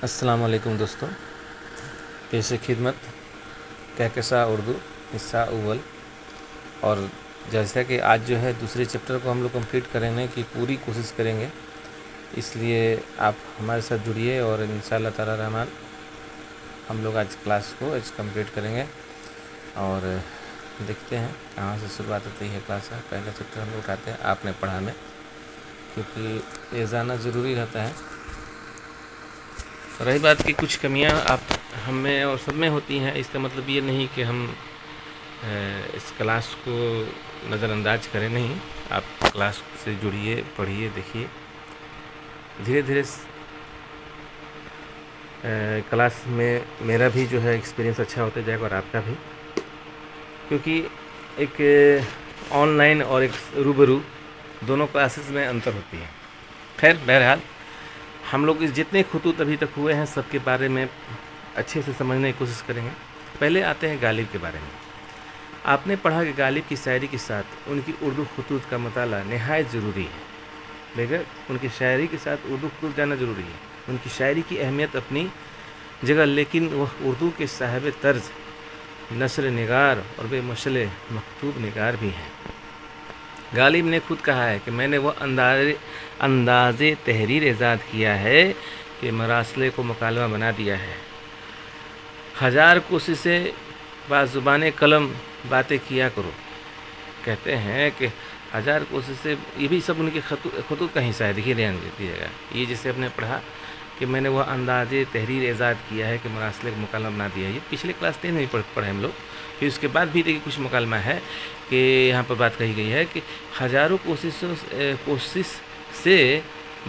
السلام علیکم دوستوں، پیش خدمت کہکشاں اردو حصہ اول۔ اور جیسا کہ آج جو ہے دوسرے چیپٹر کو ہم لوگ کمپلیٹ کرنے کی پوری کوشش کریں گے، اس لیے آپ ہمارے ساتھ جڑیے اور انشاءاللہ تعالی رحمان ہم لوگ آج کلاس کو کمپلیٹ کریں گے اور دیکھتے ہیں کہاں سے شروعات ہوتی ہے کلاس کا۔ پہلا چیپٹر ہم لوگ اٹھاتے ہیں آپ نے پڑھا میں، کیونکہ یہ جاننا ضروری رہتا ہے۔ رہی بات کی کچھ کمیاں آپ ہم میں اور سب میں ہوتی ہیں، اس کا مطلب یہ نہیں کہ ہم اس کلاس کو نظر انداز کریں، نہیں، آپ کلاس سے جڑیے، پڑھیے، دیکھیے، دھیرے دھیرے کلاس میں میرا بھی جو ہے ایکسپیرینس اچھا ہوتا جائے گا اور آپ کا بھی، کیونکہ ایک آن لائن اور ایک روبرو دونوں کلاسز میں انتر ہوتی ہے۔ خیر، بہرحال ہم لوگ اس جتنے خطوط ابھی تک ہوئے ہیں سب کے بارے میں اچھے سے سمجھنے کی کوشش کریں گے۔ پہلے آتے ہیں غالب کے بارے میں۔ آپ نے پڑھا کہ غالب کی شاعری کے ساتھ ان کی اردو خطوط کا مطالعہ نہایت ضروری ہے، بغیر ان کی شاعری کے ساتھ اردو خطوط جاننا ضروری ہے۔ ان کی شاعری کی اہمیت اپنی جگہ، لیکن وہ اردو کے صاحب طرز، نثر نگار اور بے مشل مکتوب نگار بھی ہیں۔ غالب نے خود کہا ہے کہ میں نے وہ انداز تحریر ایجاد کیا ہے کہ مراسلے کو مکالمہ بنا دیا ہے۔ ہزار کوششیں با زبان قلم باتیں کیا کرو، کہتے ہیں کہ ہزار کوششیں، یہ بھی سب ان کے خطوط کا حصہ ہے۔ دیکھیے، دھیان دیجیے گا، یہ جیسے ہم نے پڑھا کہ میں نے وہ انداز تحریر ایجاد کیا ہے کہ مراسلے کو مکالمہ بنا دیا ہے، یہ پچھلے کلاس 10 میں پڑھے ہم لوگ۔ پھر اس کے بعد بھی دیکھیے کچھ مکالمہ ہے کہ یہاں پر بات کہی گئی ہے کہ ہزاروں کوشش سے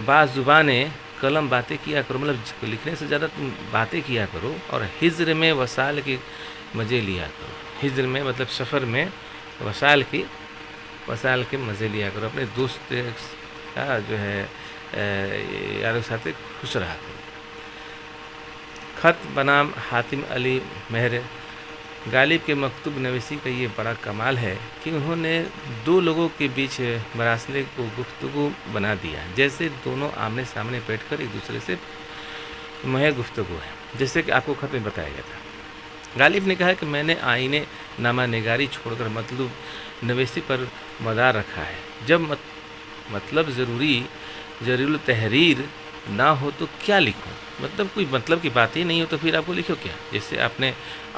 بعض زبانیں قلم باتیں کیا کرو، مطلب لکھنے سے زیادہ تم باتیں کیا کرو، اور ہجر میں وصال کے مزے لیا کرو۔ ہجر میں مطلب سفر میں، وصال کے مزے لیا کرو، اپنے دوست کا جو ہے یاروں کے ساتھ خوش رہا کرو۔ خط بنام حاتم علی مہر۔ غالب کے مکتوب نویسی کا یہ بڑا کمال ہے کہ انہوں نے دو لوگوں کے بیچ مراسلے کو گفتگو بنا دیا، جیسے دونوں آمنے سامنے بیٹھ کر ایک دوسرے سے مہر گفتگو ہے، جیسے کہ آپ کو خط میں بتایا گیا تھا۔ غالب نے کہا کہ میں نے آئینے نامہ نگاری چھوڑ کر مطلوب نویسی پر مدار رکھا ہے۔ جب مطلب ضروری تحریر نہ ہو تو کیا لکھوں، مطلب کوئی مطلب کی بات ہی نہیں ہو تو پھر آپ کو لکھو کیا، جیسے آپ نے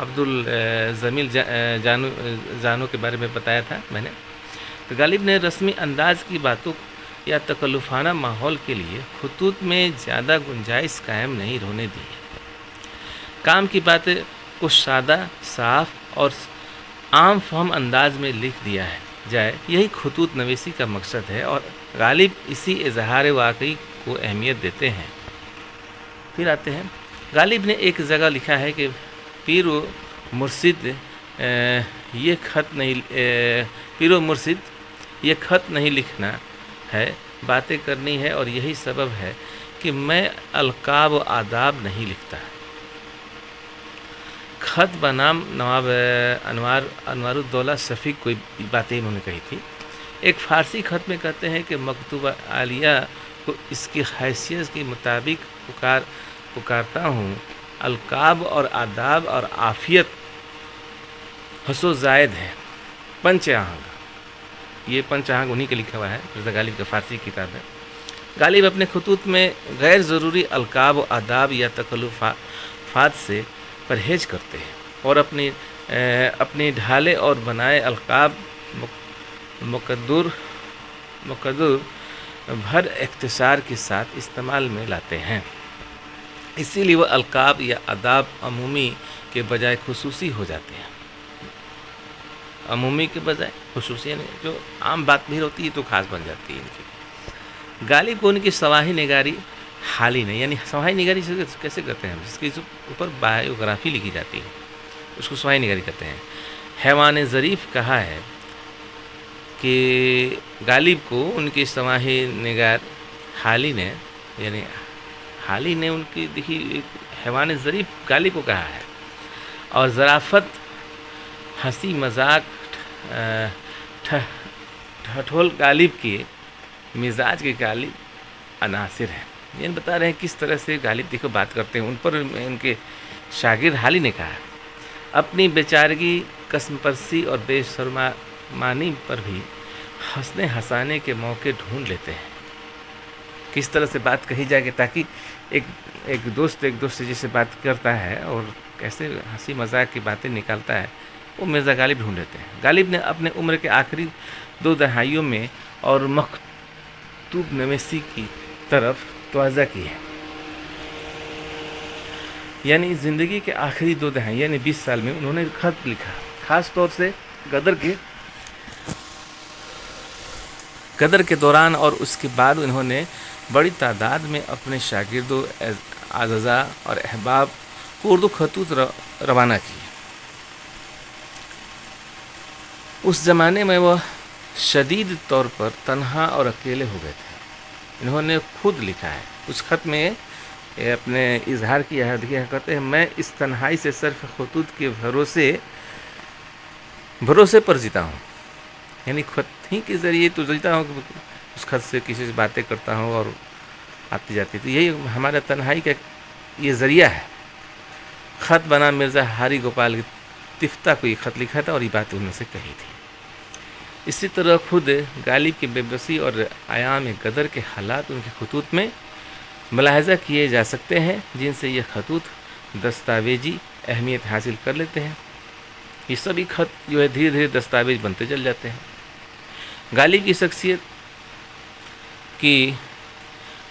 عبدالجمیل جانو کے بارے میں بتایا تھا میں نے۔ تو غالب نے رسمی انداز کی باتوں یا تکلفانہ ماحول کے لیے خطوط میں زیادہ گنجائش قائم نہیں ہونے دی ہے۔ کام کی باتیں کو سادہ، صاف اور عام فہم انداز میں لکھ دیا ہے جائے، یہی خطوط نویسی کا مقصد ہے، اور غالب اسی اظہار واقعی کو اہمیت دیتے ہیں۔ پھر آتے ہیں، غالب نے ایک جگہ لکھا ہے کہ پیر و مرشد یہ خط نہیں لکھنا ہے، باتیں کرنی ہے، اور یہی سبب ہے کہ میں القاب و آداب نہیں لکھتا۔ خط بنام نواب انوار الدولہ شفیق کوئی باتیں انہوں نے کہی تھی۔ ایک فارسی خط میں کہتے ہیں کہ مکتوبہ عالیہ کو اس کی حیثیت کے مطابق پکارتا ہوں، القاب اور آداب اور عافیت حس و زائد ہے۔ پنچ آہنگ، یہ پنچ آہنگ انہی کے لکھا ہوا ہے، مرزا غالب کا فارسی کتاب ہے۔ غالب اپنے خطوط میں غیر ضروری القاب و آداب یا تکلفات سے پرہیز کرتے ہیں، اور اپنی ڈھالے اور بنائے القاب مقدر بھر اختصار کے ساتھ استعمال میں لاتے ہیں۔ اسی لیے وہ القاب یا آداب عمومی کے بجائے خصوصی ہو جاتے ہیں۔ عمومی کے بجائے خصوصی، یعنی جو عام بات بھی ہوتی ہے تو خاص بن جاتی ہے ان کی۔ غالب کو ان کی سواہی نگاری حالی نہیں، یعنی سواہی نگاری کیسے کرتے ہیں، جس کے اوپر بایوگرافی لکھی جاتی ہے اس کو سواہی نگاری کرتے ہیں۔ حیوان ظریف کہا ہے کہ غالب کو ان کی سواہی نگار حالی نے، یعنی حالی نے ان کی دیکھی حیوان ظریف غالب کو کہا ہے، اور ظرافت، ہنسی مذاق، ٹھٹھول غالب کے مزاج کے غالب عناصر ہیں۔ یہ بتا رہے ہیں کس طرح سے غالب دیکھو بات کرتے ہیں. ان پر ان کے شاگرد حالی نے کہا اپنی بیچارگی، قسم پرسی اور بے شرمانی پر بھی ہنسنے ہنسانے کے موقع ڈھونڈ لیتے ہیں. کس طرح سے بات کہی جائے گی تاکہ ایک دوست سے جیسے بات کرتا ہے اور کیسے ہنسی مذاق کی باتیں نکالتا ہے، وہ مرزا غالب ڈھونڈ لیتے ہیں. غالب نے اپنے عمر کے آخری 2 دہائیوں میں اور مکتوب نویسی کی طرف توجہ کی ہے. یعنی زندگی کے آخری 2 دہائی یعنی 20 سال میں انہوں نے خط لکھا. خاص طور سے غدر کے دوران اور اس کے بعد انہوں نے بڑی تعداد میں اپنے شاگردوں، اعزاء اور احباب کو اردو خطوط روانہ کیے. اس زمانے میں وہ شدید طور پر تنہا اور اکیلے ہو گئے تھے. انہوں نے خود لکھا ہے اس خط میں اپنے اظہار کیا ہے. دیکھیے کہتے ہیں میں اس تنہائی سے صرف خطوط کے بھروسے پر جیتا ہوں. یعنی خط ہی کے ذریعے تو جیتا ہوں، اس خط سے کسی سے باتیں کرتا ہوں اور آتی جاتی. تو یہی ہمارا تنہائی کا یہ ذریعہ ہے. خط بنا مرزا ہری گوپال تفتہ کو یہ خط لکھا تھا اور یہ بات انہوں نے کہی تھی. اسی طرح خود غالب کی بے بسی اور ایام غدر کے حالات ان کے خطوط میں ملاحظہ کیے جا سکتے ہیں، جن سے یہ خطوط دستاویزی اہمیت حاصل کر لیتے ہیں. یہ سبھی خط جو ہے دھیرے دھیرے دستاویز بنتے چل جاتے ہیں. غالب کی شخصیت کی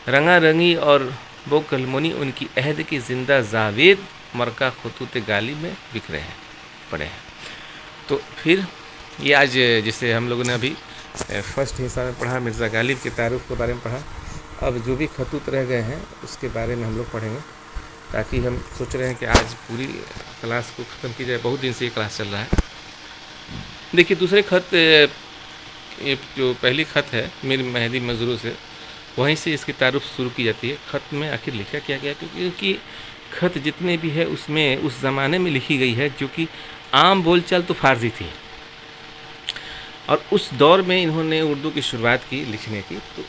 رنگا رنگی اور بوکلمونی ان کی عہد کی زندہ جاوید مرکہ خطوط غالب میں بکھرے ہیں پڑے ہیں. تو پھر یہ آج جسے ہم لوگوں نے ابھی فرسٹ حصہ میں پڑھا، مرزا غالب کے تعارف کے بارے میں پڑھا. اب جو بھی خطوط رہ گئے ہیں اس کے بارے میں ہم لوگ پڑھیں گے، تاکہ ہم سوچ رہے ہیں کہ آج پوری کلاس کو ختم کی جائے. بہت دن سے یہ کلاس چل رہا ہے. دیکھیے دوسرے خط، یہ جو پہلی خط ہے میر مہدی مظہور سے، وہیں سے اس کی تعارف شروع کی جاتی ہے. خط میں آخر لکھا کیا گیا کیونکہ خط جتنے بھی ہے اس میں اس زمانے میں لکھی گئی ہے جو کہ عام بول چال تو فارسی تھی، اور اس دور میں انہوں نے اردو کی شروعات کی لکھنے کی. تو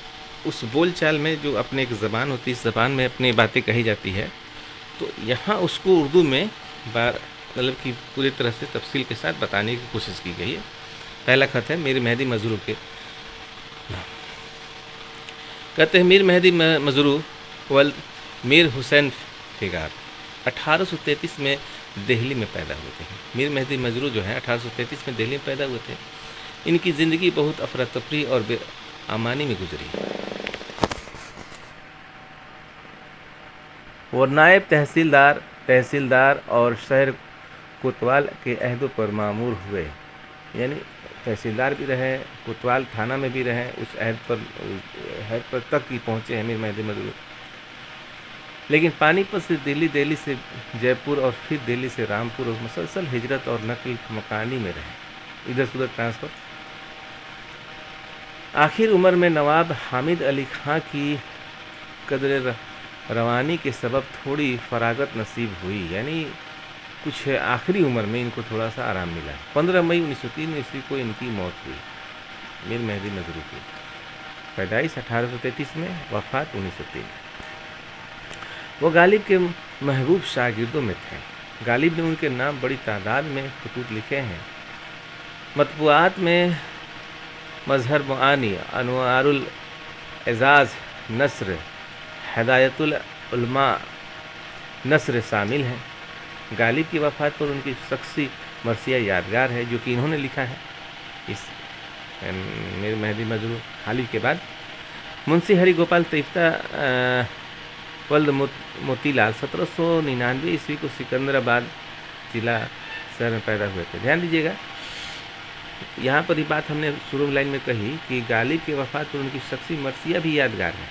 اس بول چال میں جو اپنے ایک زبان ہوتی ہے، اس زبان میں اپنی باتیں کہی جاتی ہے، تو یہاں اس کو اردو میں مطلب کہ پوری طرح سے تفصیل کے ساتھ بتانے کی کوشش کی گئی ہے. پہلا خط ہے میر مہدی مظہور کے نام. کہتے ہیں میر مہدی مظہور ولد میر حسین فگار 1833 میں دہلی میں پیدا ہوئے تھے. میر مہدی مظہور جو ہے 1833 میں دہلی میں پیدا ہوئے تھے. ان کی زندگی بہت افراتفری اور بے امانی میں گزری. وہ نائب تحصیلدار اور شہر کوتوال کے عہدوں پر مامور ہوئے. یعنی تحصیلدار بھی رہے، کوتوال تھانہ میں بھی رہے. اس عہد پر تک ہی پہنچے ہیں میر مہدی مظہور. لیکن پانی پت سے دلی سے جے پور اور پھر دلی سے رامپور اور مسلسل ہجرت اور نقل مکانی میں رہے، ادھر سے ادھر ٹرانسفر. آخر عمر میں نواب حامد علی خاں کی قدر روانی کے سبب تھوڑی فراغت نصیب ہوئی. یعنی کچھ آخری عمر میں ان کو تھوڑا سا آرام ملا. 15 مئی 1903 عیسوی کو ان کی موت ہوئی. میر مہدی مظہور کی پیدائش 1833 میں، وفات 1903. وہ غالب کے محبوب شاگردوں میں تھے. غالب نے ان کے نام بڑی تعداد میں خطوط لکھے ہیں. مطبوعات میں مظہر معانی، انوار الاعزاز نثر، ہدایت العلماء نثر شامل ہیں. غالب کی وفات پر ان کی شخصی مرثیہ یادگار ہے جو کہ انہوں نے لکھا ہے اس میر مہدی مظہور حالی کے بعد. منشی ہری گوپال تفتہ ولد موتی لال 1799 عیسوی کو سکندرآباد ضلع شہر میں پیدا ہوئے تھے. دھیان دیجیے گا، یہاں پر یہ بات ہم نے شروع لائن میں کہی کہ غالب کی وفات پر ان کی شخصی مرثیہ بھی یادگار ہے.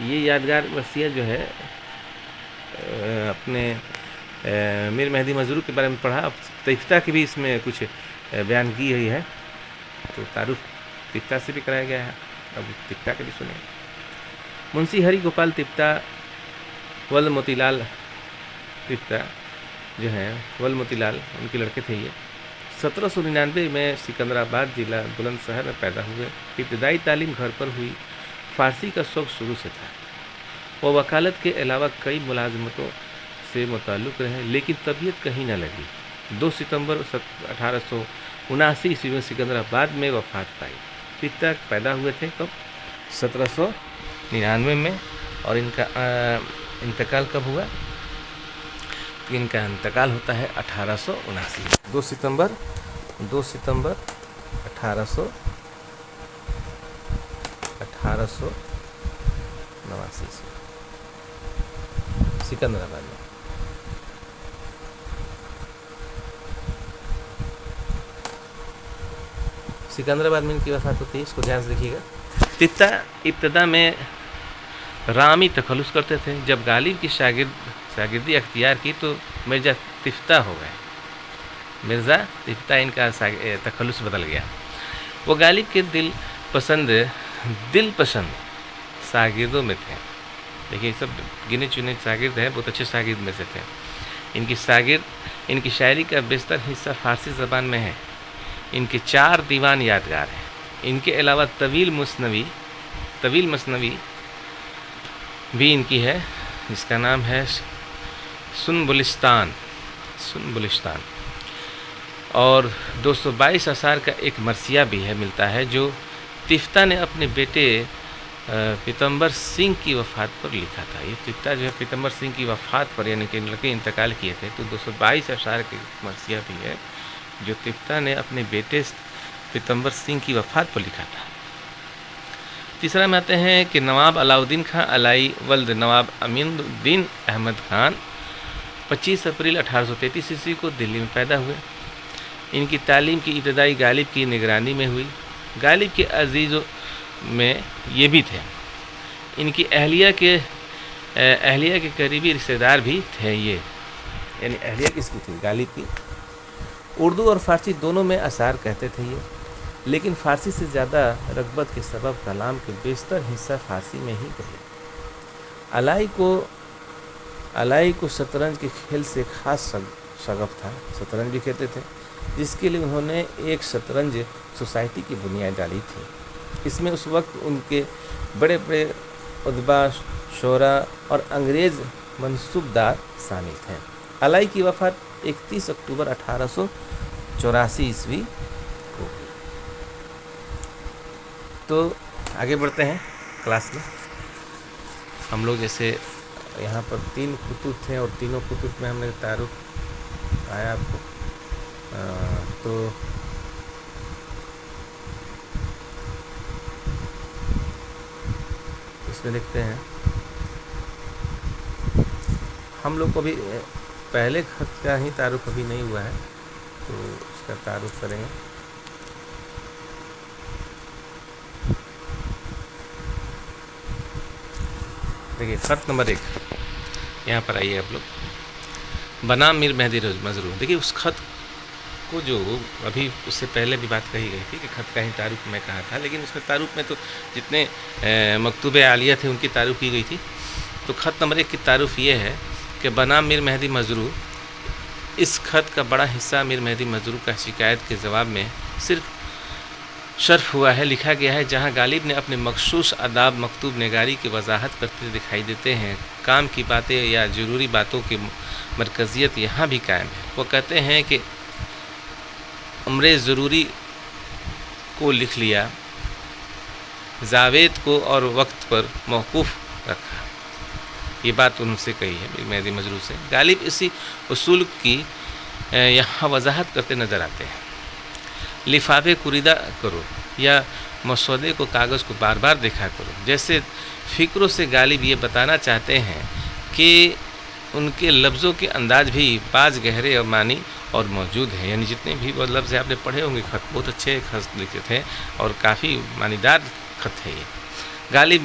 یہ یادگار مرثیہ جو ہے اپنے میر مہدی مظہور کے بارے میں پڑھا. اب تفتہ کی بھی اس میں کچھ بیان کی ہوئی ہے، تو تعارف تفتہ سے بھی کرایا گیا ہے. اب تفتہ کے بھی سنیں. منشی ہری گوپال تفتہ ولد موتی لال تفتہ جو ہیں، ولد موتی لال ان کے لڑکے تھے. یہ 1799 میں سکندرآباد ضلع بلند شہر میں پیدا ہوئے. ابتدائی تعلیم گھر پر ہوئی. فارسی کا شوق شروع سے تھا. وہ وکالت کے علاوہ کئی ملازمتوں سے متعلق رہے لیکن طبیعت کہیں نہ لگی۔ 2 ستمبر 1879 عیسوی میں سکندرآباد میں وفات پائی۔ پتا پیدا ہوئے تھے کب؟ 1799 میں، اور ان کا انتقال کب ہوا؟ ان کا انتقال ہوتا ہے 1879، 2 ستمبر 1889 سکندرآباد میں۔ سکندرآباد میں ان کی وفات ہوتی ہے، اس کو دھیان سے دیکھیے گا۔ پتا ابتدا میں رامی تخلص کرتے تھے، جب غالب کی شاگردی اختیار کی تو مرزا تفتہ ہو گئے۔ مرزا تفتہ ان کا تخلص بدل گیا۔ وہ غالب کے دل پسند شاگردوں میں تھے۔ دیکھیے سب گنے چنے شاگرد ہیں، بہت اچھے شاگرد میں سے تھے۔ ان کی شاعری کا بیشتر حصہ فارسی زبان میں ہے۔ ان کے 4 دیوان یادگار ہیں۔ ان کے علاوہ طویل مثنوی بھی ان کی ہے، جس کا نام ہے سنبلستان، اور 222 اشعار کا ایک مرثیہ بھی ہے ملتا ہے، جو تفتہ نے اپنے بیٹے پیتمبر سنگھ کی وفات پر لکھا تھا۔ یہ تفتہ جو ہے پیتمبر سنگھ کی وفات پر، یعنی کہ ان لڑکے انتقال کیے تھے، تو 222 اشعار کا مرثیہ بھی ہے جو تفتہ نے اپنے بیٹے پیتمبر سنگھ کی وفات پر لکھا تھا۔ تیسرا میں آتے ہیں کہ نواب علاؤالدین خان علائی ولد نواب امین الدین احمد خان 25 اپریل 1833 عیسوی کو دلی میں پیدا ہوئے۔ ان کی تعلیم کی ابتدائی غالب کی نگرانی میں ہوئی۔ غالب کے عزیزوں میں یہ بھی تھے۔ ان کی اہلیہ کے قریبی رشتہ دار بھی تھے یہ، یعنی اہلیہ کس کی تھی؟ غالب کی۔ اردو اور فارسی دونوں میں اشعار کہتے تھے یہ، لیکن فارسی سے زیادہ رغبت کے سبب کلام کے بیشتر حصہ فارسی میں ہی کہے۔ علائی کو شطرنج کے کھیل سے خاص شغف تھا، شطرنج بھی کھیلتے تھے، جس کے لیے انہوں نے ایک شطرنج سوسائٹی کی بنیاد ڈالی تھی۔ اس میں اس وقت ان کے بڑے بڑے ادبا، شعراء اور انگریز منصوبدار شامل تھے۔ علائی کی وفات 31 اکتوبر 1884 عیسوی کو۔ تو آگے بڑھتے ہیں کلاس میں۔ ہم لوگ جیسے یہاں پر 3 خطوط تھے اور تینوں خطوط میں ہم نے تعارف آیا آپ کو، تو اس میں دیکھتے ہیں ہم لوگ کو بھی پہلے خط کا ہی تعارف ابھی نہیں ہوا ہے، تو اس کا تعارف کریں گے۔ دیکھیے خط نمبر 1 یہاں پر آئیے آپ لوگ، بنام میر مہدی مظہور۔ دیکھیے اس خط کو جو ابھی اس سے پہلے بھی بات کہی گئی تھی کہ خط کا ہی تعارف میں کہا تھا، لیکن اس میں تعارف میں تو جتنے مکتوب عالیہ تھے ان کی تعارف کی گئی تھی۔ تو خط نمبر 1 کی تعارف یہ ہے کہ بنام میر مہدی مظہور۔ اس خط کا بڑا حصہ میر مہدی مظہور کا شکایت کے جواب میں صرف شرف ہوا ہے، لکھا گیا ہے، جہاں غالب نے اپنے مخصوص آداب مکتوب نگاری کی وضاحت کرتے دکھائی دیتے ہیں۔ کام کی باتیں یا ضروری باتوں کی مرکزیت یہاں بھی قائم ہے۔ وہ کہتے ہیں کہ امر ضروری کو لکھ لیا، جاوید کو اور وقت پر موقوف رکھا۔ یہ بات ان سے کہی ہے مہدی مظہور سے۔ غالب اسی اصول کی یہاں وضاحت کرتے نظر آتے ہیں۔ لفافے کریدہ کرو یا مسودے کو کاغذ کو بار بار دیکھا کرو جیسے فکروں سے غالب یہ بتانا چاہتے ہیں کہ ان کے لفظوں کے انداز بھی بعض گہرے اور معنی اور موجود ہیں، یعنی جتنے بھی وہ لفظ آپ نے پڑھے ہوں گے خط، بہت اچھے خط لکھے تھے اور کافی معنی دار خط ہے یہ۔ غالب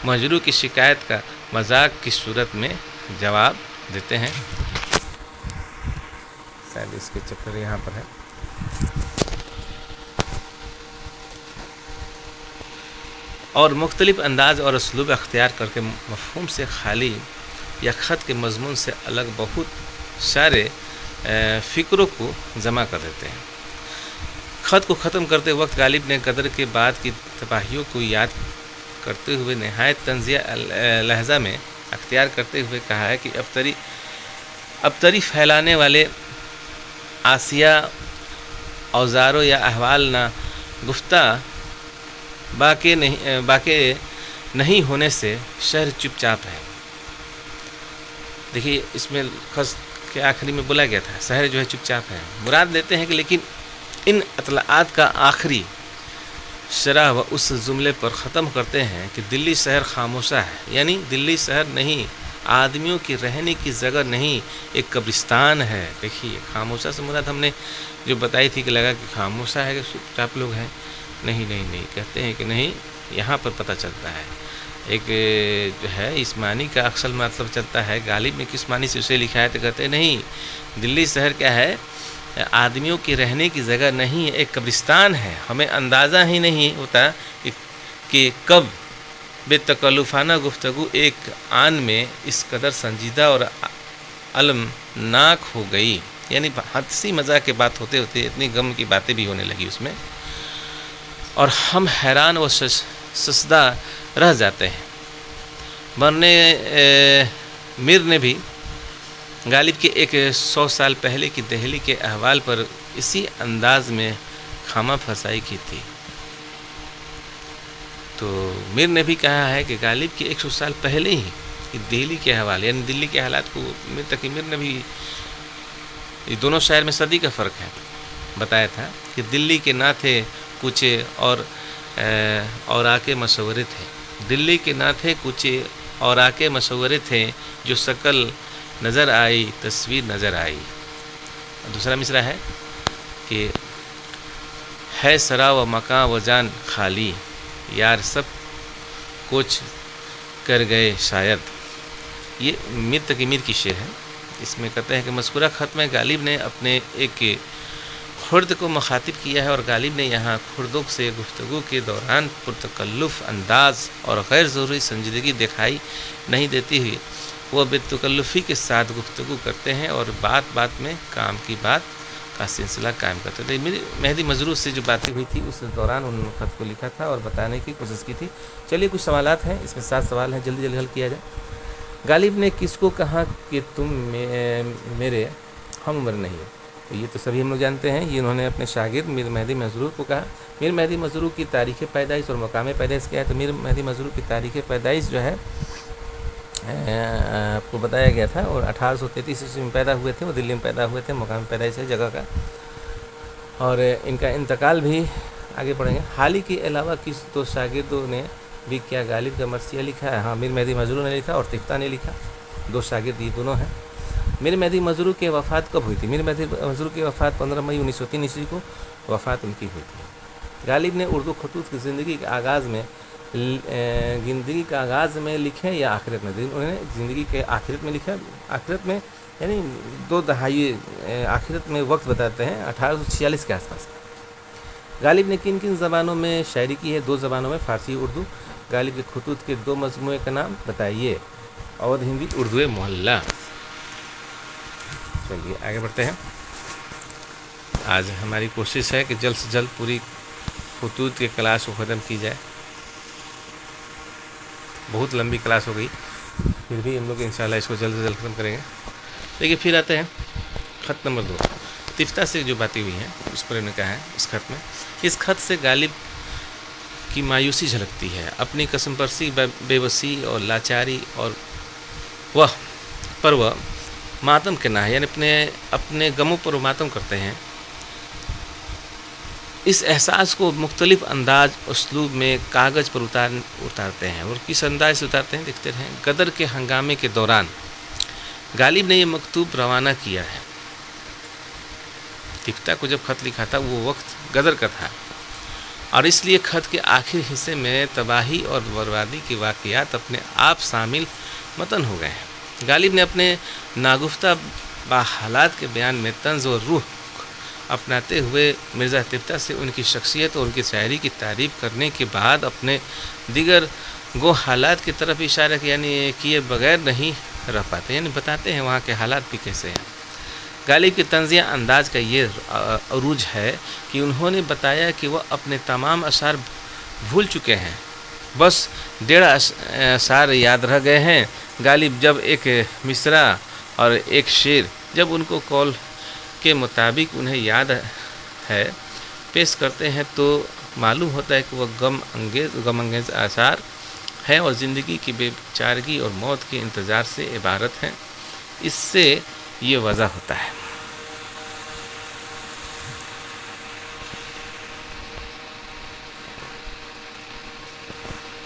مظہور کی شکایت کا مذاق کی صورت میں جواب دیتے ہیں۔ شاید اس کے چکر یہاں پر ہے۔ اور مختلف انداز اور اسلوب اختیار کر کے مفہوم سے خالی یا خط کے مضمون سے الگ بہت سارے فکروں کو جمع کر دیتے ہیں۔ خط کو ختم کرتے وقت غالب نے غدر کے بعد کی تباہیوں کو یاد کرتے ہوئے نہایت طنزیہ لہجہ میں اختیار کرتے ہوئے کہا ہے کہ ابتری پھیلانے والے آسیہ اوزاروں یا احوال نہ گفتہ باقی نہیں ہونے سے شہر چپ چاپ ہے. دیکھیے اس میں خط کے آخری میں بولا گیا تھا شہر جو ہے چپ چاپ ہے. مراد لیتے ہیں کہ لیکن ان اطلاعات کا آخری شرح و اس جملے پر ختم کرتے ہیں کہ دلی شہر خاموشہ ہے. یعنی دلی شہر نہیں، آدمیوں کی رہنے کی جگہ نہیں، ایک قبرستان ہے. دیکھیے خاموشہ سے مراد ہم نے جو بتائی تھی کہ لگا کہ خاموشہ ہے کہ چپ چاپ لوگ ہیں. نہیں کہتے ہیں کہ نہیں، یہاں پر پتہ چلتا ہے ایک جو ہے اس معنی کا اصل مطلب چلتا ہے. غالب نے کس معنی سے اسے لکھا ہے تو کہتے ہیں نہیں، دلی شہر کیا ہے، آدمیوں کی رہنے کی جگہ نہیں، ایک قبرستان ہے. ہمیں اندازہ ہی نہیں ہوتا کہ کب بے تکلفانہ گفتگو ایک آن میں اس قدر سنجیدہ اور المناک ہو گئی. یعنی ہنسی مذاق کی بات ہوتے ہوتے اتنی غم کی باتیں بھی ہونے لگی اس میں، اور ہم حیران و ششدہ رہ جاتے ہیں. میر نے بھی غالب کے ایک 100 سال پہلے کی دہلی کے احوال پر اسی انداز میں خامہ پھنسائی کی تھی. تو میر نے بھی کہا ہے کہ غالب کے 100 سال پہلے ہی دہلی کے حوالے یعنی دلی کے حالات کو میر نے بھی، یہ دونوں شہر میں صدی کا فرق ہے، بتایا تھا کہ دلی کے نہ تھے کوچے اور آکے مشورے تھے. دلی کے نہ تھے کوچے اور آکے مشورے تھے، جو شکل نظر آئی تصویر نظر آئی. دوسرا مصرع ہے کہ ہے سرا و مکاں و جان خالی، یار سب کچھ کر گئے شاید. یہ میر تقی میر کی شعر ہے. اس میں کہتے ہیں کہ مذکورہ خط میں غالب نے اپنے ایک خرد کو مخاطب کیا ہے، اور غالب نے یہاں خردوں سے گفتگو کے دوران پرتکلف انداز اور غیر ضروری سنجیدگی دکھائی نہیں دیتی ہوئی وہ بے تکلفی کے ساتھ گفتگو کرتے ہیں اور بات میں کام کی بات کا سلسلہ قائم کرتے تھے. مہدی مجروح سے جو باتیں ہوئی تھی اس دوران انہوں نے خط کو لکھا تھا اور بتانے کی کوشش کی تھی. چلیے کچھ سوالات ہیں، اس میں 7 سوال ہیں، جلدی حل کیا جائے. غالب نے کس کو کہا کہ تم میرے ہم عمر نہیں ہو؟ یہ تو سبھی ہم لوگ جانتے ہیں. یہ انہوں نے اپنے شاگرد میر مہدی مجروح کو کہا. میر مہدی مجروح کی تاریخ پیدائش اور مقام پیدائش کیا ہے؟ تو میر مہدی مجروح کی تاریخ پیدائش جو ہے آپ کو بتایا گیا تھا، اور 1833 عیسوی میں پیدا ہوئے تھے. وہ دلی میں پیدا ہوئے تھے. مقام پیدائش ہے جگہ کا، اور ان کا انتقال بھی آگے پڑھیں گے. حال ہی کے علاوہ کس دو شاگردوں نے بھی کیا غالب کا مرثیہ لکھا ہے؟ ہاں، میر مہدی مجروح نے لکھا اور تفتہ نے لکھا. 2 شاگرد یہ دونوں ہیں. میر مہدی مجروح کی وفات کب ہوئی تھی؟ میر مہدی مجروح کی وفات 15 مئی 1903 عیسوی کو وفات ان کی ہوئی تھی. غالب نے اردو خطوط کی زندگی کے آغاز میں لکھے یا آخرت میں؟ انہوں نے زندگی کے آخرت میں لکھا. آخرت میں یعنی 2 دہائی آخرت میں وقت بتاتے ہیں 1846 کے آس پاس. غالب نے کن زبانوں میں شاعری کی ہے؟ 2 زبانوں میں، فارسی اردو. غالب کے خطوط کے 2 مجموعے کا نام بتائیے. اودھ ہندی، اردو محلہ. چلیے آگے بڑھتے ہیں. آج ہماری کوشش ہے کہ جلد سے جلد پوری خطوط کے کلاس کو ختم کی جائے. بہت لمبی کلاس ہو گئی، پھر بھی ہم لوگ انشاءاللہ اس کو جلد سے جلد ختم کریں گے. دیکھیے پھر آتے ہیں خط نمبر 2. تفتہ سے جو باتیں ہوئی ہیں اس پر انہوں نے کہا ہے اس خط میں. اس خط سے غالب کی مایوسی جھلکتی ہے، اپنی قسم پرسی، بے بسی اور لاچاری اور وہ ماتم کرنا ہے، یعنی اپنے غموں پر ماتم کرتے ہیں. اس احساس کو مختلف انداز اسلوب میں کاغذ پر اتارتے ہیں، اور کس انداز سے اتارتے ہیں دیکھتے ہیں. غدر کے ہنگامے کے دوران غالب نے یہ مکتوب روانہ کیا ہے. تفتہ کو جب خط لکھا تھا وہ وقت غدر کا تھا، اور اس لیے خط کے آخر حصے میں تباہی اور بربادی کے واقعات اپنے آپ شامل متن ہو گئے ہیں. غالب نے اپنے ناگفتہ باحالات کے بیان میں طنز و روح اپناتے ہوئے مرزا تفتہ سے ان کی شخصیت اور ان کی شاعری کی تعریف کرنے کے بعد اپنے دیگر گو حالات کی طرف اشارہ کیا، یعنی کیے بغیر نہیں رہ پاتے، یعنی بتاتے ہیں وہاں کے حالات بھی کیسے ہیں. غالب کے طنزیہ انداز کا یہ عروج ہے کہ انہوں نے بتایا کہ وہ اپنے تمام اشعار بھول چکے ہیں، بس 1.5 اشعار یاد رہ گئے ہیں غالب جب ایک مصرع اور ایک شعر جب ان کو قول کے مطابق انہیں یاد ہے پیش کرتے ہیں تو معلوم ہوتا ہے کہ وہ غم انگیز آثار ہیں اور زندگی کی بے چارگی اور موت کے انتظار سے عبارت ہیں. اس سے یہ واضح ہوتا ہے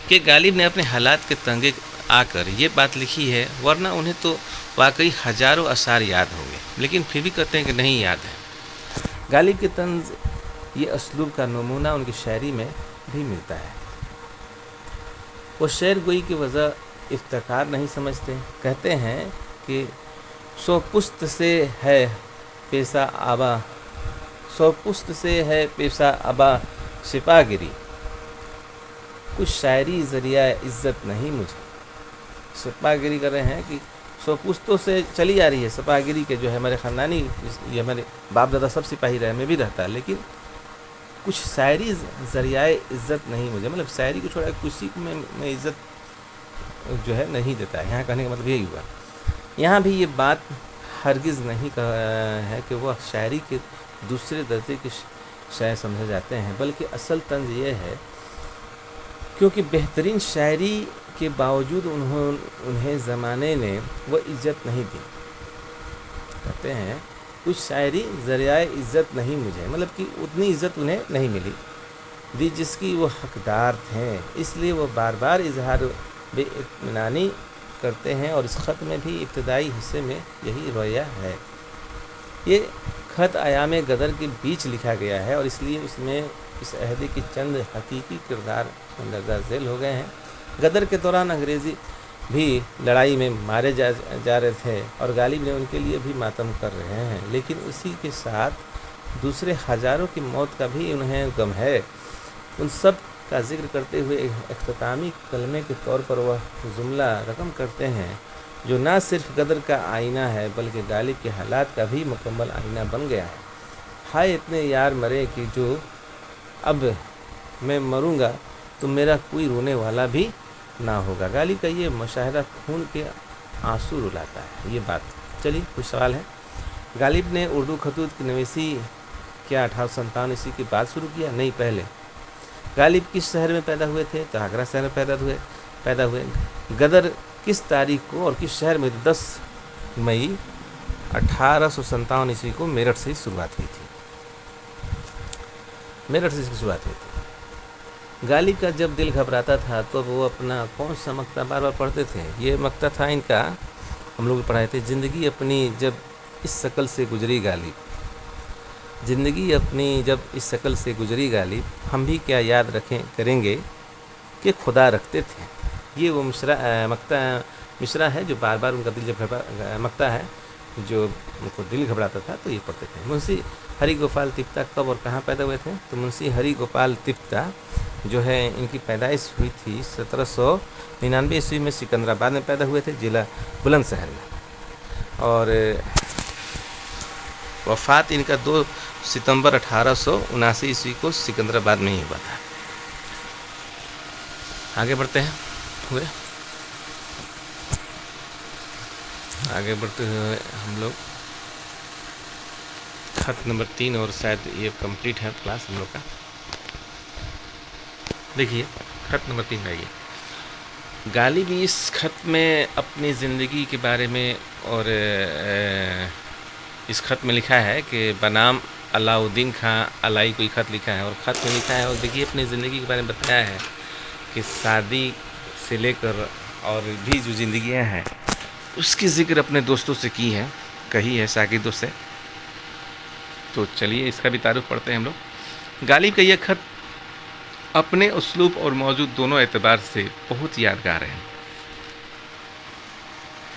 کہ غالب نے اپنے حالات کے تنگے آ کر یہ بات لکھی ہے، ورنہ انہیں تو واقعی ہزاروں اشعار یاد ہوں گے، لیکن پھر بھی کہتے ہیں کہ نہیں یاد ہے. غالب کے طنز یہ اسلوب کا نمونہ ان کی شاعری میں بھی ملتا ہے. وہ شعر گوئی کی وجہ افتخار نہیں سمجھتے. کہتے ہیں کہ سو پست سے ہے پیشہ آبا سپاہ گری، کچھ شاعری ذریعہ عزت نہیں مجھے. سپاہ گری کر رہے ہیں کہ 100 پشتوں سے چلی آ رہی ہے سپاہ گری کے، جو ہے ہمارے خاندانی، یہ ہمارے باپ دادا سب سپاہی رہے، میں بھی رہتا، لیکن کچھ شاعری ذریعہ عزت نہیں مجھے، مطلب شاعری کو چھوڑا کسی کو میں عزت جو ہے نہیں دیتا ہے. یہاں کہنے کا مطلب یہی ہوا. یہاں بھی یہ بات ہرگز نہیں ہے کہ وہ شاعری کے دوسرے درجے کے شاعر سمجھے جاتے ہیں، بلکہ اصل طنز یہ ہے کیونکہ بہترین شاعری کے باوجود انہیں زمانے نے وہ عزت نہیں دی. کہتے ہیں کچھ شاعری ذریعہ عزت نہیں مجھے، مطلب کہ اتنی عزت انہیں نہیں ملی دی جس کی وہ حقدار تھے. اس لیے وہ بار بار اظہار بے اطمینانی کرتے ہیں، اور اس خط میں بھی ابتدائی حصے میں یہی رویہ ہے. یہ خط ایام غدر کے بیچ لکھا گیا ہے، اور اس لیے اس میں اس عہدے کی چند حقیقی کردار مندرجہ ذیل ہو گئے ہیں. غدر کے دوران انگریزی بھی لڑائی میں مارے جا رہے تھے، اور غالب نے ان کے لیے بھی ماتم کر رہے ہیں، لیکن اسی کے ساتھ دوسرے ہزاروں کی موت کا بھی انہیں غم ہے. ان سب کا ذکر کرتے ہوئے اختتامی کلمے کے طور پر وہ جملہ رقم کرتے ہیں جو نہ صرف غدر کا آئینہ ہے بلکہ غالب کے حالات کا بھی مکمل آئینہ بن گیا ہے. ہائے اتنے یار مرے کہ جو اب میں مروں گا تو میرا کوئی رونے والا بھی نہ ہوگا. غالب کا یہ مشاہدہ خون کے آنسو رلاتا ہے. یہ بات چلیے کچھ سوال ہے. غالب نے اردو خطوط کی نویسی کیا 1857 عیسوی کے بعد شروع کیا؟ نہیں، پہلے. غالب کس شہر میں پیدا ہوئے تھے؟ تو آگرہ شہر میں پیدا ہوئے. غدر کس تاریخ کو اور کس شہر میں؟ 10 مئی 1857 عیسوی کو میرٹھ سے شروعات ہوئی تھی. غالب کا جب دل گھبراتا تھا تو وہ اپنا کون سا مقطع بار بار پڑھتے تھے؟ یہ مقطع تھا ان کا، ہم لوگ پڑھائے تھے، زندگی اپنی جب اس شکل سے گزری غالب، ہم بھی کیا یاد کریں گے کہ خدا رکھتے تھے. یہ وہ مصرع ہے جو بار بار ان کا دل جب مقطع ہے جو ان کو دل گھبراتا تھا تو یہ پڑھتے تھے. منشی ہری گوپال تپتا کب اور کہاں پیدا ہوئے تھے؟ تو منشی ہری گوپال تپتا جو ہے ان کی پیدائش ہوئی تھی 1799 عیسوی میں سکندرآباد میں پیدا ہوئے تھے، ضلع بلند شہر میں، اور وفات ان کا 2 ستمبر 1879 عیسوی کو سکندرآباد میں ہی ہوا تھا. آگے بڑھتے ہوئے ہم لوگ خط نمبر 3، اور شاید یہ کمپلیٹ ہے کلاس ہم لوگ کا. دیکھیے خط نمبر 3 آئیے. غالب اس خط میں اپنی زندگی کے بارے میں اور اس خط میں لکھا ہے کہ بنام علاؤالدین خان علائی کوئی خط لکھا ہے، اور خط میں لکھا ہے، اور دیکھیے اپنی زندگی کے بارے میں بتایا ہے کہ شادی سے لے کر اور بھی جو زندگیاں ہیں اس کی ذکر اپنے دوستوں سے کہی ہے شاگردوں سے. تو چلیے اس کا بھی تعارف پڑھتے ہیں ہم لوگ. غالب کا یہ خط اپنے اسلوب اور موضوع دونوں اعتبار سے بہت یادگار ہے،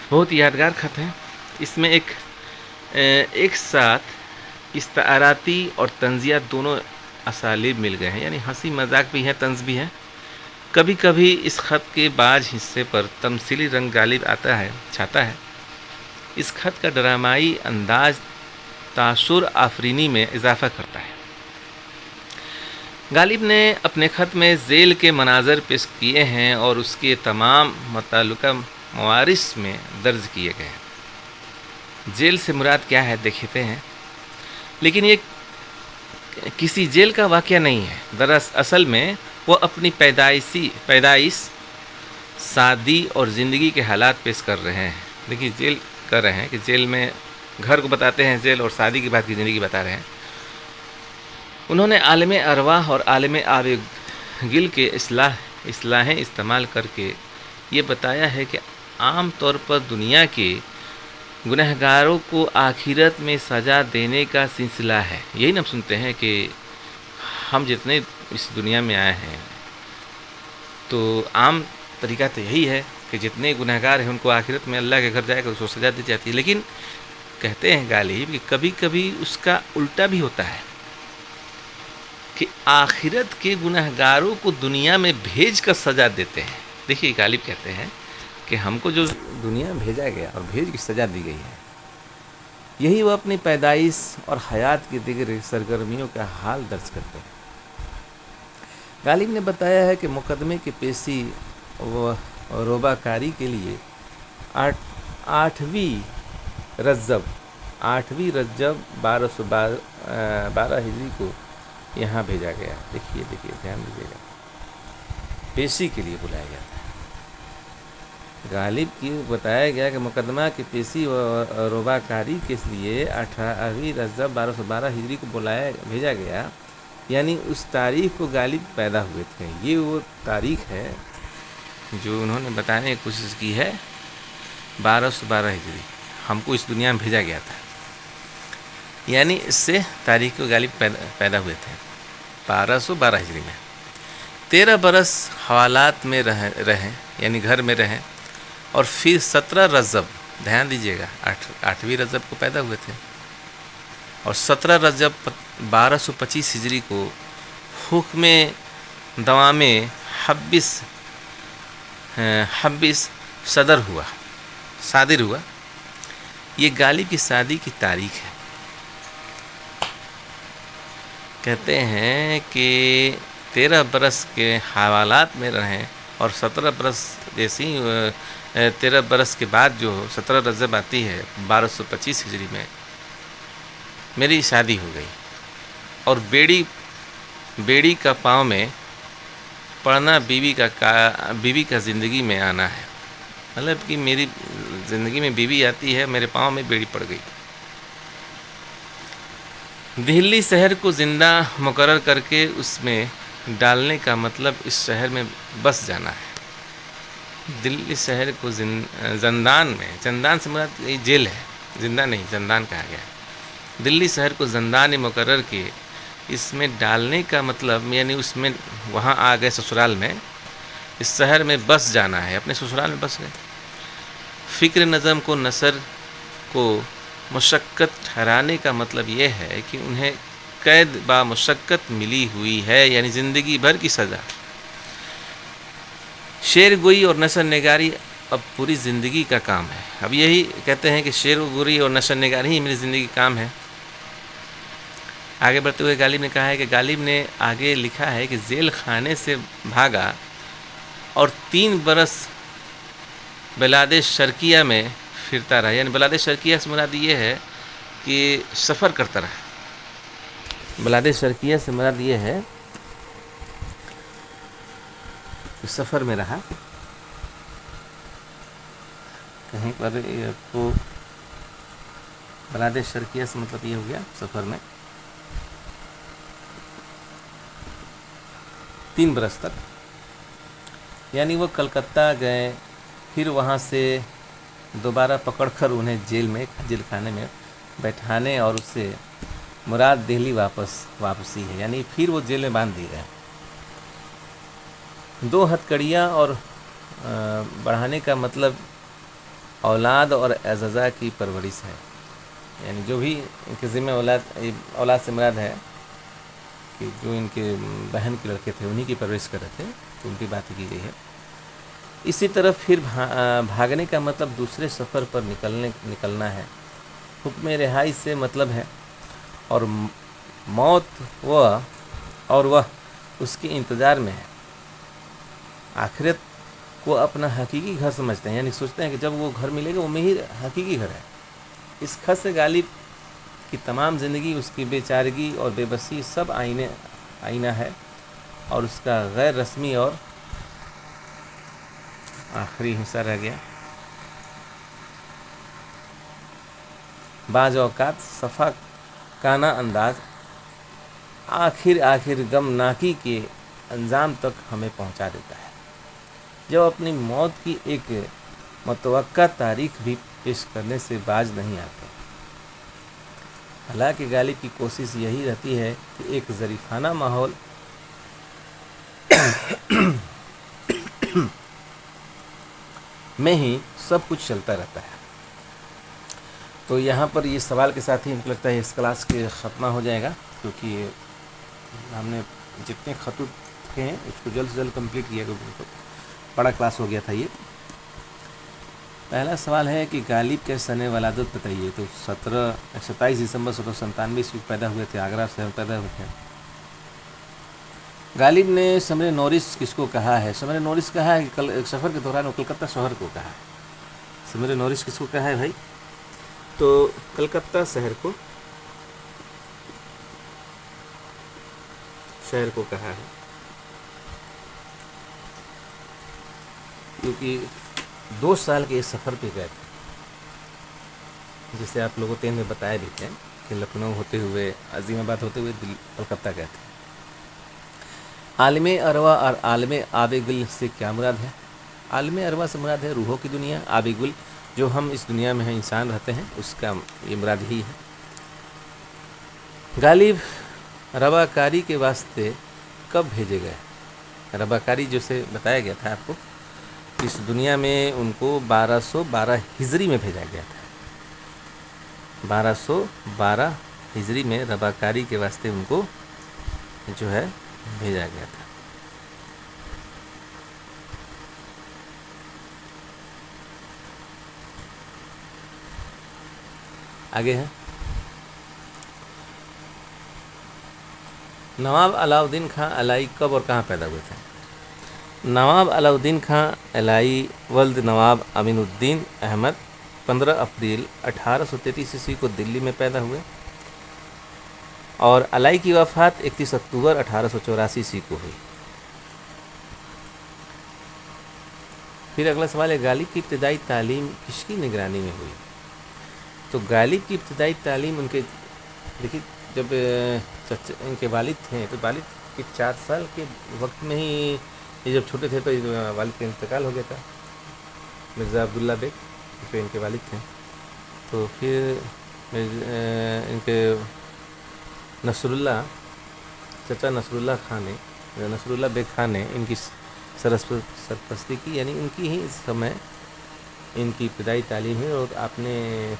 بہت یادگار خط ہے. اس میں ایک ساتھ استعاراتی اور طنزیہ دونوں اسالیب مل گئے ہیں، یعنی ہنسی مذاق بھی ہے، طنز بھی ہے. کبھی کبھی اس خط کے بعض حصے پر تمثیلی رنگ غالب چھاتا ہے. اس خط کا ڈرامائی انداز تاثر آفرینی میں اضافہ کرتا ہے. غالب نے اپنے خط میں ذیل کے مناظر پیش کیے ہیں اور اس کے تمام متعلقہ موارث میں درج کیے گئے ہیں۔ جیل سے مراد کیا ہے دیکھتے ہیں، لیکن یہ کسی جیل کا واقعہ نہیں ہے، دراصل میں وہ اپنی پیدائش، شادی اور زندگی کے حالات پیش کر رہے ہیں۔ دیکھیے جیل کر رہے ہیں کہ جیل میں گھر کو بتاتے ہیں جیل، اور شادی کے بعد کی زندگی بتا رہے ہیں۔ انہوں نے عالم ارواح اور عالم آب گل کے اصطلاحیں استعمال کر کے یہ بتایا ہے کہ عام طور پر دنیا کے گنہگاروں کو آخرت میں سزا دینے کا سلسلہ ہے۔ یہی ہم سنتے ہیں کہ ہم جتنے اس دنیا میں آئے ہیں تو عام طریقہ تو یہی ہے کہ جتنے گنہگار ہیں ان کو آخرت میں اللہ کے گھر جائے کر اس کو سزا دی جاتی ہے، لیکن کہتے ہیں غالب کہ کبھی کبھی اس کا الٹا بھی ہوتا ہے کہ آخرت کے گنہگاروں کو دنیا میں بھیج کر سزا دیتے ہیں۔ دیکھیے غالب کہتے ہیں کہ ہم کو جو دنیا میں بھیجا گیا اور بھیج کی سزا دی گئی ہے، یہی وہ اپنی پیدائش اور حیات کی دیگر سرگرمیوں کا حال درج کرتے ہیں۔ غالب نے بتایا ہے کہ مقدمے کی پیشی و روبہ کاری کے لیے 8ویں رجب 1212 ہجری کو یہاں بھیجا گیا۔ دیکھیے دھیان دیجیے گا، پیشی کے لیے بلایا گیا تھا۔ غالب کی بتایا گیا کہ مقدمہ کی پیشی و روبہ کاری کے لیے 18ویں رجب 1212 ہجری کو بھیجا گیا، یعنی اس تاریخ کو غالب پیدا ہوئے تھے۔ یہ وہ تاریخ ہے جو انہوں نے بتانے کی کوشش کی ہے، 1212 ہجری ہم کو اس دنیا میں بھیجا گیا تھا، یعنی اس سے تاریخ کو غالب پیدا ہوئے تھے 1212 ہجری میں۔ 13 برس حوالات میں رہیں یعنی گھر میں رہیں، اور پھر 17 رجب، دھیان دیجیے گا، 8ویں رجب کو پیدا ہوئے تھے، اور 17 رجب 1225 ہجری کو حکم دوام حبس صادر ہوا۔ یہ غالب کی شادی کی تاریخ ہے۔ کہتے ہیں کہ 13 برس کے حوالات میں رہیں، اور 17 برس جیسے ہی 13 برس کے بعد جو 17 رجب آتی ہے 1225 ہجری میں، میری شادی ہو گئی، اور بیڑی کا پاؤں میں پڑنا بیوی کا زندگی میں آنا ہے، مطلب کہ میری زندگی میں بیوی آتی ہے، میرے پاؤں میں بیڑی پڑ گئی۔ دہلی شہر کو زندہ مقرر کر کے اس میں ڈالنے کا مطلب اس شہر میں بس جانا ہے۔ دلی شہر کو زندان سے مراد یہ جیل ہے، زندہ نہیں، زندان کہا گیا ہے۔ دلی شہر کو زندان مقرر کے اس میں ڈالنے کا مطلب یعنی اس میں وہاں آ گئے سسرال میں، اس شہر میں بس جانا ہے، اپنے سسرال میں بس گئے۔ فکر نظم کو نثر کو مشقت ٹھہرانے کا مطلب یہ ہے کہ انہیں قید با مشقت ملی ہوئی ہے، یعنی زندگی بھر کی سزا۔ شعر گوئی اور نثر نگاری اب پوری زندگی کا کام ہے۔ اب یہی کہتے ہیں کہ شعر گوئی اور نثر نگاری ہی میری زندگی کا کام ہے۔ آگے بڑھتے ہوئے غالب نے کہا ہے کہ غالب نے آگے لکھا ہے کہ ذیل خانے سے بھاگا اور 3 برس بلاد شرقیہ میں پھرتا رہا، یعنی بلاد شرقیہ سے مراد یہ ہے کہ سفر کرتا رہا۔ بلاد شرقیہ سے مراد یہ ہے کہ سفر میں رہا، کہیں پر کو بلاد شرقیہ سے مطلب یہ ہو گیا سفر میں 3 برس تک، یعنی وہ کلکتہ گئے، پھر وہاں سے دوبارہ پکڑ کر انہیں جیل خانے میں بیٹھانے، اور اس سے مراد دہلی واپسی ہے، یعنی پھر وہ جیل میں باندھ دیے گئے۔ 2 ہتھکڑیاں اور بڑھانے کا مطلب اولاد اور اعزازہ کی پرورش ہے، یعنی جو بھی ان کے ذمہ اولاد سے مراد ہے کہ جو ان کے بہن کے لڑکے تھے انہی کی پرورش کر رہے تھے، تو ان کی بات کی گئی ہے۔ اسی طرح پھر بھاگنے کا مطلب دوسرے سفر پر نکلنا ہے۔ حکم رہائی سے مطلب ہے اور موت وہ اس کے انتظار میں ہے۔ آخرت وہ اپنا حقیقی گھر سمجھتے ہیں، یعنی سوچتے ہیں کہ جب وہ گھر ملے گا وہ میری حقیقی گھر ہے۔ اس خط سے غالب کی تمام زندگی، اس کی بے چارگی اور بے بسی سب آئینہ ہے، اور اس کا غیر رسمی اور آخری حصہ رہ گیا، بعض اوقات صفا کانہ انداز آخر غمناکی کے انجام تک ہمیں پہنچا دیتا ہے، جو اپنی موت کی ایک متوقع تاریخ بھی پیش کرنے سے باز نہیں آتے۔ حالانکہ غالب کی کوشش یہی رہتی ہے کہ ایک ظریفانہ ماحول میں ہی سب کچھ چلتا رہتا ہے۔ تو یہاں پر یہ سوال کے ساتھ ہی مجھے لگتا ہے اس کلاس کے ختمہ ہو جائے گا، کیونکہ ہم نے جتنے خطوط تھے اس کو جلد سے جلد کمپلیٹ کیا، کیونکہ بڑا کلاس ہو گیا تھا یہ۔ پہلا سوال ہے کہ غالب کے سن ولادت بتائیے۔ تو 27 دسمبر 1797 عیسوی پیدا ہوئے تھے، آگرہ شہر میں پیدا ہوئے تھے۔ غالب نے ثمر نورس کس کو کہا ہے؟ ثمر نورس کہا ہے کہ ایک سفر کے دوران وہ کلکتہ شہر کو کہا ہے۔ ثمر نورس کس کو کہا ہے بھائی؟ تو کلکتہ شہر کو کہا ہے، کیونکہ 2 سال کے اس سفر پہ گئے تھے، جسے آپ لوگوں کو میں بتایا بھی تھے کہ لکھنؤ ہوتے ہوئے، عظیم آباد ہوتے ہوئے کلکتہ گئے تھے۔ عالم ارواح اور عالم آب گل سے کیا مراد ہے؟ عالم ارواح سے مراد ہے روحوں کی دنیا، آب گل جو ہم اس دنیا میں ہیں، انسان رہتے ہیں، اس کا یہ مراد ہی ہے۔ غالب رواکاری کے واسطے کب بھیجے گئے؟ رواکاری جو سے بتایا گیا تھا آپ کو، اس دنیا میں ان کو 1212 ہجری میں بھیجا گیا تھا۔ 1212 ہجری میں رواکاری کے واسطے ان کو جو ہے بھیجا گیا تھا۔ آگے ہے نواب علاء الدین خان علائی کب اور کہاں پیدا ہوئے تھے؟ نواب علاء الدین خان علائی ولد نواب امین الدین احمد 15 اپریل 1833 عیسوی کو دلی میں پیدا ہوئے، اور علائی کی وفات 31 اکتوبر 1884 عیسوی کو ہوئی۔ پھر اگلا سوال ہے غالب کی ابتدائی تعلیم کس کی نگرانی میں ہوئی؟ تو غالب کی ابتدائی تعلیم ان کے، دیکھیے جب ان کے والد تھے تو والد کے 4 سال کے وقت میں ہی، یہ جب چھوٹے تھے تو والد کا انتقال ہو گیا تھا، مرزا عبداللہ بیگ جو ان کے والد تھے۔ تو پھر ان کے چچا نصر اللہ بیگ خان نے ان کی سرپرستی کی، یعنی ان کی ہی اس سمے ان کی ابتدائی تعلیم ہے، اور آپ نے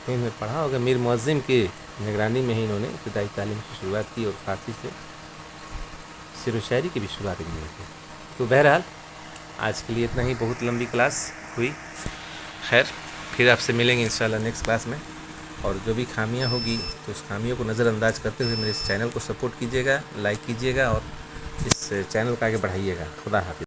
فلم میں پڑھا ہوگا میر معظم کے نگرانی میں ہی انہوں نے ابتدائی تعلیم کی شروعات کی، اور فارسی سے شعر و شاعری کی بھی شروعات انہوں نے کی۔ تو بہرحال آج کے لیے اتنا ہی، بہت لمبی کلاس ہوئی، خیر پھر آپ سے ملیں گے انشاءاللہ نیکسٹ کلاس میں، اور جو بھی خامیاں ہوگی تو اس خامیوں کو نظر انداز کرتے ہوئے میرے اس چینل کو سپورٹ کیجیے گا، لائک کیجیے گا، اور اس چینل کو آگے بڑھائیے گا۔ خدا حافظ۔